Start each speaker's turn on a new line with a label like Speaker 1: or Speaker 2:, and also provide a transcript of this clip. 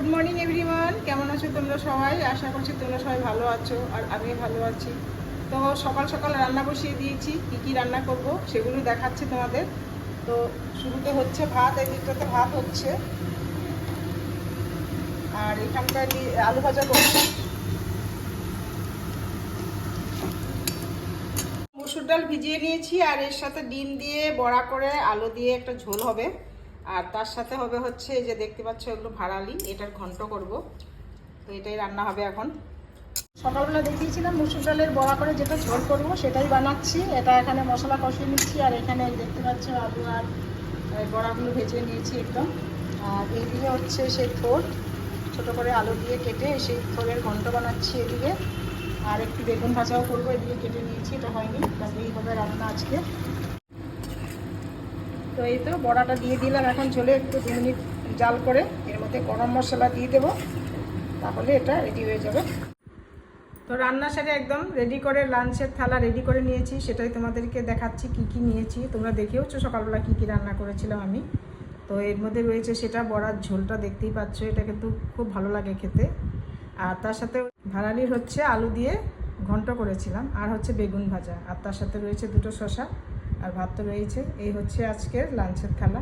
Speaker 1: Good morning everyone, কেমন আছো তোমরা সবাই? আশা করছি তোমরা সবাই ভালো আছো আর আমি ভালো আছি। তো সকাল সকাল রান্না বসিয়ে দিয়েছি, কি কি রান্না করব সেগুলো দেখাচ্ছি তোমাদের। তো শুরুতে হচ্ছে ভাত, এই দিকটাতে ভাত হচ্ছে আর এখানকার আলু ভাজা করছি। মসুর ডাল ভিজিয়ে নিয়েছি আর এর সাথে ডিম দিয়ে বড়া করে আলু দিয়ে একটা ঝোল হবে। আর তার সাথে হবে হচ্ছে এই যে দেখতে পাচ্ছ এগুলো ভাড়ালি, এটার ঘন্ট করব। তো এটাই রান্না হবে এখন। সকালবেলা দেখিয়েছিলাম মুসুর ডালের বড়া করে যেটা ঝোল করবো সেটাই বানাচ্ছি। এটা এখানে মশলা কষিয়ে নিচ্ছি আর এখানে দেখতে পাচ্ছ আলু আর বড়াগুলো ভেজে নিয়েছি একদম। আর এইদিকে হচ্ছে সেই থোড়, ছোটো করে আলু দিয়ে কেটে সেই থোড়ের ঘন্ট বানাচ্ছি এদিকে। আর একটু বেগুন ভাজাও করবো, এদিকে কেটে নিয়েছি, এটা হয়নি, এই হবে রান্না আজকে। তো এই তো বড়াটা দিয়ে দিলাম এখন ঝোলে, একটু 2 মিনিট জাল করে এর মধ্যে গরম মশলা দিয়ে দেবো, তাহলে এটা রেডি হয়ে যাবে। তো রান্না সেরে একদম রেডি করে লাঞ্চের থালা রেডি করে নিয়েছি, সেটাই তোমাদেরকে দেখাচ্ছি কি কি নিয়েছি। তোমরা দেখেওছো সকালবেলা কি কি রান্না করেছিলাম আমি। তো এর মধ্যে রয়েছে সেটা বড়ার ঝোলটা, দেখতেই পাচ্ছ, এটা কিন্তু খুব ভালো লাগে খেতে। আর তার সাথে ভাড়ালির হচ্ছে আলু দিয়ে ঘন্ট করেছিলাম, আর হচ্ছে বেগুন ভাজা, আর তার সাথে রয়েছে 2টো শসা, আর ভাত তো রয়েছে। এই হচ্ছে আজকের লাঞ্চের থালা।